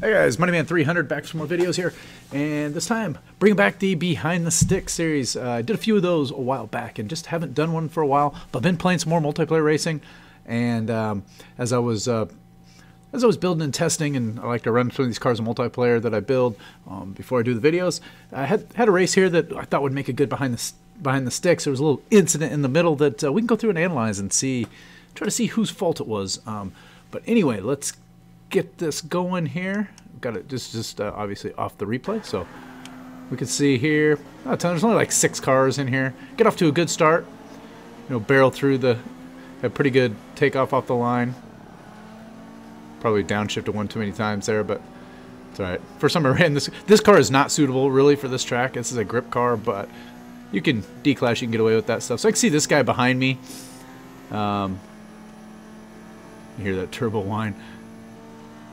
Hey guys, MoneyMan300 back for some more videos here, and this time bringing back the Behind the Stick series. I did a few of those a while back and just haven't done one for a while, but I've been playing some more multiplayer racing, and as I was building and testing, and I like to run some of these cars in multiplayer that I build before I do the videos, I had a race here that I thought would make a good Behind the Sticks. There was a little incident in the middle that we can go through and analyze and try to see whose fault it was. But anyway, let's get this going here. Got it just obviously off the replay, so we can see here. There's only like 6 cars in here. Get off to a good start. You know, barrel through have pretty good takeoff off the line. Probably downshifted one too many times there, but it's all right. First time I ran this car is not suitable really for this track. This is a grip car, but you can D-class, you can get away with that stuff. So I can see this guy behind me. You hear that turbo whine.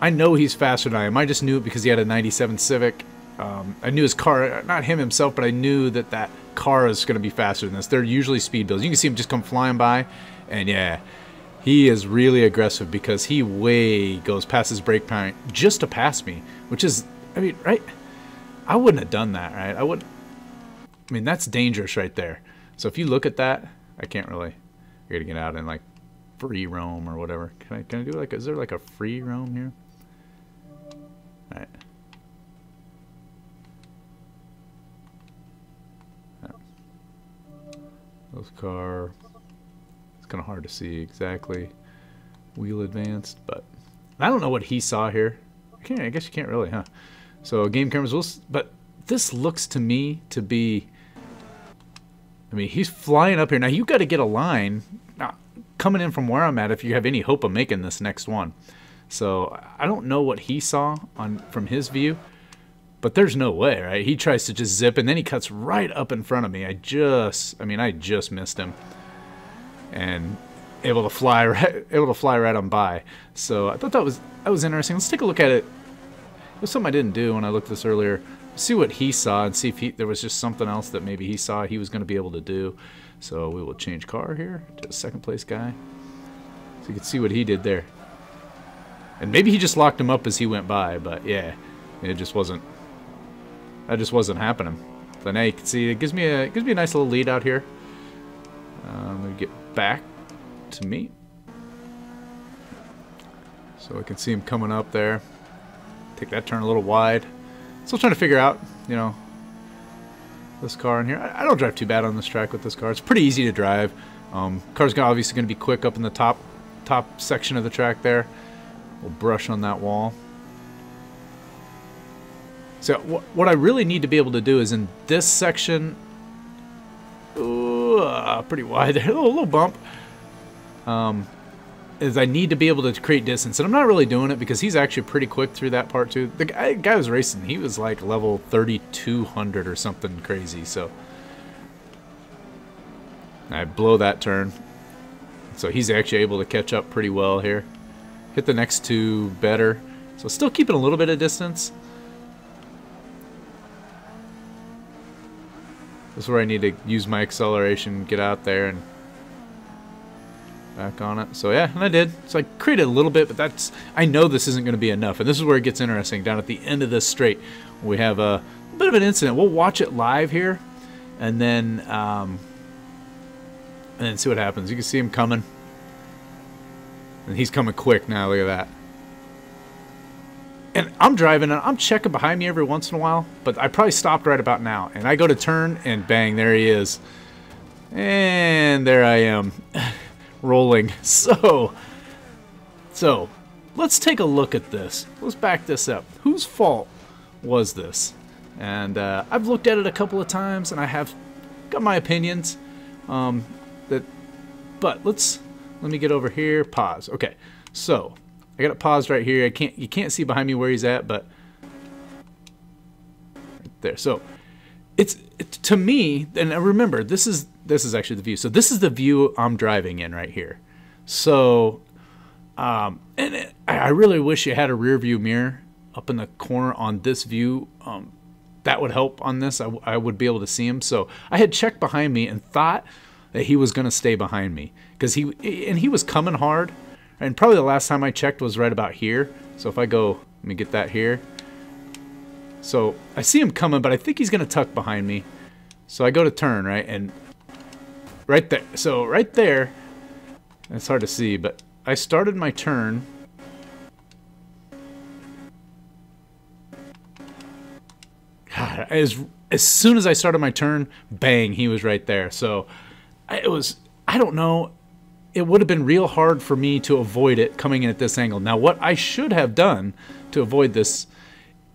I know he's faster than I am. I just knew it because he had a 97 Civic. I knew his car, not him himself, but I knew that car is going to be faster than this. They're usually speed builds. You can see him just come flying by, and yeah, he is really aggressive because he way goes past his brake point just to pass me, which is, I mean, right? I wouldn't have done that, right? I mean, that's dangerous right there. So if you look at that, I can't really, you're going to get out and like free roam or whatever. Can I do like, is there like a free roam here? All right. This car, it's kind of hard to see exactly wheel advanced, but I don't know what he saw here. I guess you can't really, huh? So game cameras will, but this looks to me to be, I mean, he's flying up here. Now you got to get a line coming in from where I'm at if you have any hope of making this next one. So I don't know what he saw from his view, but there's no way, right? He tries to just zip, and then he cuts right up in front of me. I just missed him, and able to fly right on by. So I thought that was interesting. Let's take a look at it. It was something I didn't do when I looked at this earlier. See what he saw and see if there was just something else that maybe he saw he was going to be able to do. So we will change car here to a second place guy, so you can see what he did there. And maybe he just locked him up as he went by, but yeah, it just wasn't. That just wasn't happening. So now you can see it gives me a nice little lead out here. Let me get back to me, so I can see him coming up there. Take that turn a little wide. Still trying to figure out, you know, this car in here. I don't drive too bad on this track with this car. It's pretty easy to drive. Car's obviously going to be quick up in the top section of the track there. We'll brush on that wall. So what I really need to be able to do is in this section, pretty wide there, a little bump, is I need to be able to create distance. And I'm not really doing it because he's actually pretty quick through that part too. The guy was racing, he was like level 3200 or something crazy. So I blow that turn. So he's actually able to catch up pretty well here. Hit the next two better. So still keeping a little bit of distance. This is where I need to use my acceleration, get out there and back on it. So yeah, and I did. So I created a little bit, but I know this isn't going to be enough. And this is where it gets interesting. Down at the end of this straight, we have a bit of an incident. We'll watch it live here, and then see what happens. You can see him coming. And he's coming quick now, look at that. And I'm driving, and I'm checking behind me every once in a while, but I probably stopped right about now. And I go to turn, and bang, there he is. And there I am, rolling. So let's take a look at this. Let's back this up. Whose fault was this? And I've looked at it a couple of times, and I have got my opinions. But let me get over here, pause. Okay, so I got it paused right here. You can't see behind me where he's at, but right there. So it's to me, and remember, this is actually the view. So this is the view I'm driving in right here. So I really wish you had a rear view mirror up in the corner on this view. That would help on this. I would be able to see him. So I had checked behind me and thought that he was going to stay behind me because he was coming hard, and probably the last time I checked was right about here. So if I go Let me get that here. So I see him coming, but I think he's going to tuck behind me. So I go to turn, right? And right there. So right there, it's hard to see, but I started my turn. God, as soon as I started my turn, bang, he was right there. So I don't know. It would have been real hard for me to avoid it coming in at this angle. Now, what I should have done to avoid this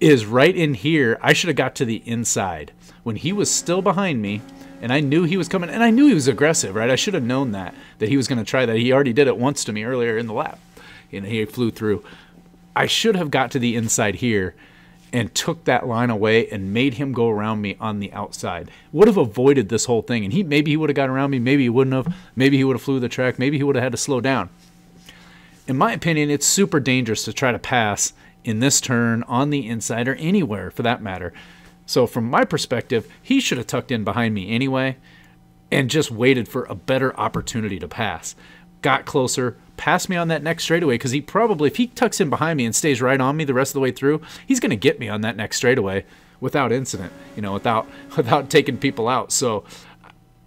is right in here, I should have got to the inside. When he was still behind me, and I knew he was coming, and I knew he was aggressive, right? I should have known that he was going to try that. He already did it once to me earlier in the lap. And he flew through. I should have got to the inside here and took that line away and made him go around me on the outside. Would have avoided this whole thing. And maybe he would have got around me, maybe he wouldn't have. Maybe he would have flew the track, maybe he would have had to slow down. In my opinion, it's super dangerous to try to pass in this turn, on the inside, or anywhere for that matter. So from my perspective, he should have tucked in behind me anyway and just waited for a better opportunity to pass. Got closer, passed me on that next straightaway, because he probably, if he tucks in behind me and stays right on me the rest of the way through, he's going to get me on that next straightaway without incident, you know, without taking people out. So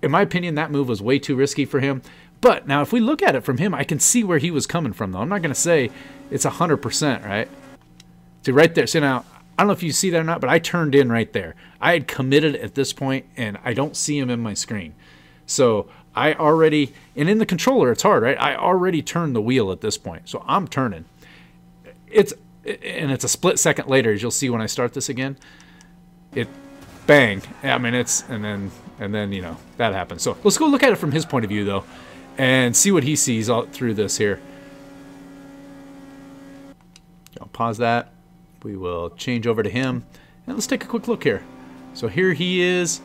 in my opinion, that move was way too risky for him. But now if we look at it from him, I can see where he was coming from, though. I'm not going to say it's 100%, right? See, right there. So now, I don't know if you see that or not, but I turned in right there. I had committed at this point, and I don't see him in my screen. So I already, and in the controller, it's hard, right? I already turned the wheel at this point. So I'm turning. It's a split second later, as you'll see when I start this again. It, bang. I mean, and then, you know, that happens. So let's go look at it from his point of view, though, and see what he sees all through this here. I'll pause that. We will change over to him, and let's take a quick look here. So here he is,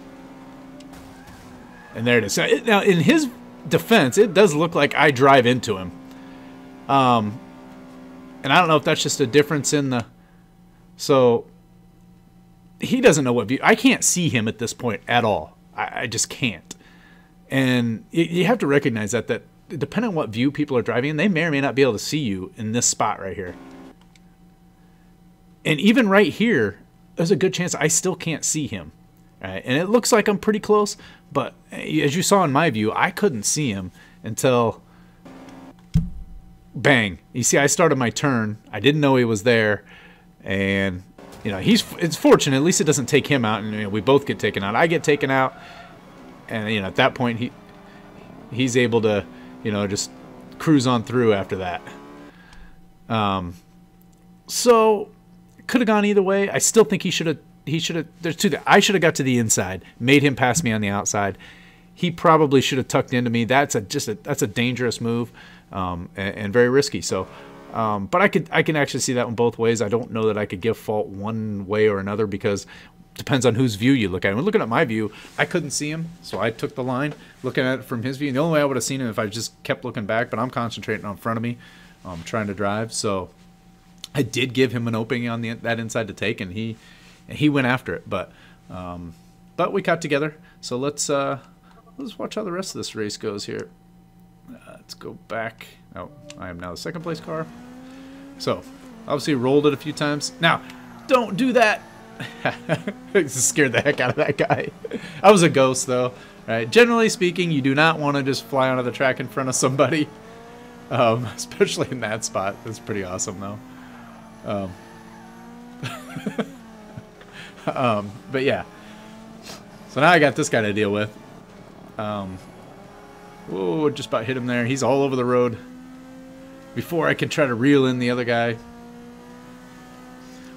and there it is. Now, in his defense, it does look like I drive into him. And I don't know if that's just a difference in the... So he doesn't know what view... I can't see him at this point at all. I just can't. And you have to recognize that depending on what view people are driving in, they may or may not be able to see you in this spot right here. And even right here, there's a good chance I still can't see him. Right? And it looks like I'm pretty close, but as you saw in my view, I couldn't see him until bang. You see, I started my turn. I didn't know he was there. And, you know, it's fortunate. At least it doesn't take him out, and you know, we both get taken out. I get taken out, and, you know, at that point, he's able to, you know, just cruise on through after that. So could have gone either way. I still think he should have. There's two. I should have got to the inside, made him pass me on the outside. He probably should have tucked into me. That's a dangerous move, and very risky. So, but I can actually see that one both ways. I don't know that I could give fault one way or another, because it depends on whose view you look at. When looking at my view, I couldn't see him, so I took the line. Looking at it from his view, and the only way I would have seen him if I just kept looking back. But I'm concentrating on front of me, trying to drive. So I did give him an opening on that inside to take, and he went after it. But we got together. So let's watch how the rest of this race goes here. Let's go back. Oh, I am now the second place car. So obviously rolled it a few times. Now, don't do that. It scared the heck out of that guy. I was a ghost, though. Right? Generally speaking, you do not want to just fly onto the track in front of somebody, especially in that spot. That's pretty awesome, though. But yeah, so now I got this guy to deal with. Whoa, just about hit him there. He's all over the road before I can try to reel in the other guy.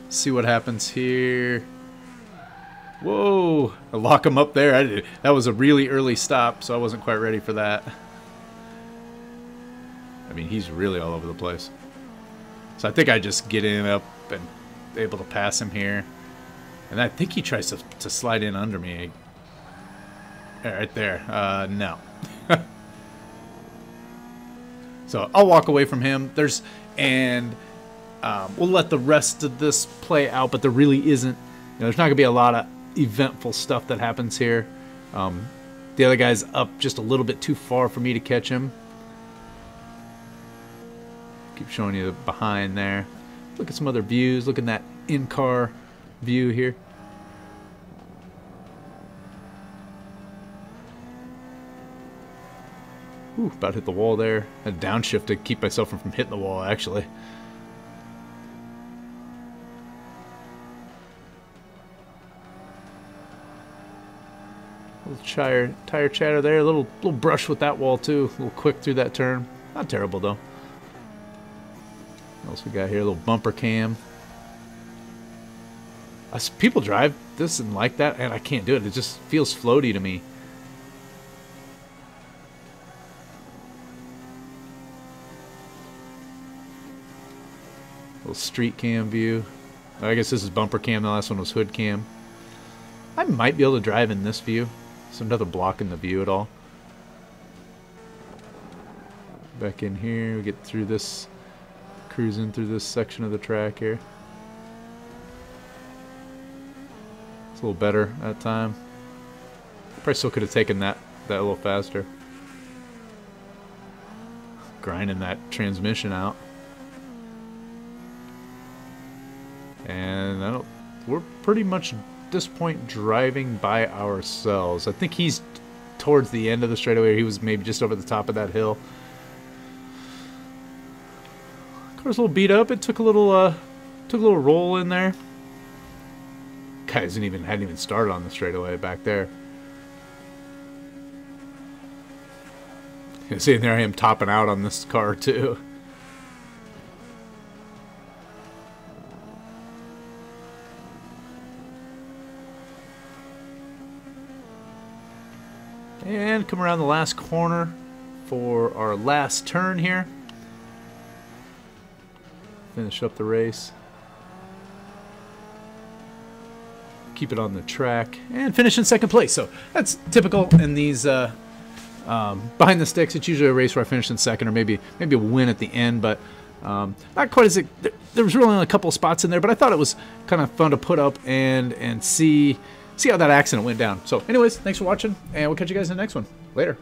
See what happens here. Whoa, I lock him up there. That was a really early stop, so I wasn't quite ready for that. I mean, he's really all over the place. So I think I just get him up and able to pass him here. And I think he tries to slide in under me. Right there. No. So I'll walk away from him. We'll let the rest of this play out, but there really isn't. You know, there's not going to be a lot of eventful stuff that happens here. The other guy's up just a little bit too far for me to catch him. Keep showing you the behind there. Look at some other views. Look at that in-car view here. Ooh, about hit the wall there. I had downshift to keep myself from hitting the wall, actually. Little tire chatter there. A little brush with that wall, too. A little quick through that turn. Not terrible, though. What else we got here? A little bumper cam. People drive this and like that, and I can't do it. It just feels floaty to me. Little street cam view. I guess this is bumper cam. The last one was hood cam. I might be able to drive in this view. So another block in the view at all. Back in here, we get through this, cruising through this section of the track here. It's a little better that time. Probably still could have taken that a little faster. Grinding that transmission out. And we're pretty much at this point driving by ourselves. I think he's towards the end of the straightaway. He was maybe just over the top of that hill. Car's a little beat up. It took a little roll in there. Guys hadn't even started on the straightaway back there. See, there I am topping out on this car too. And come around the last corner for our last turn here. Finish up the race. Keep it on the track and finish in second place. So that's typical in these behind the sticks. It's usually a race where I finish in second, or maybe a win at the end, but not quite as there was really only a couple of spots in there. But I thought it was kind of fun to put up and see how that accident went down. So anyways, thanks for watching, and we'll catch you guys in the next one. Later.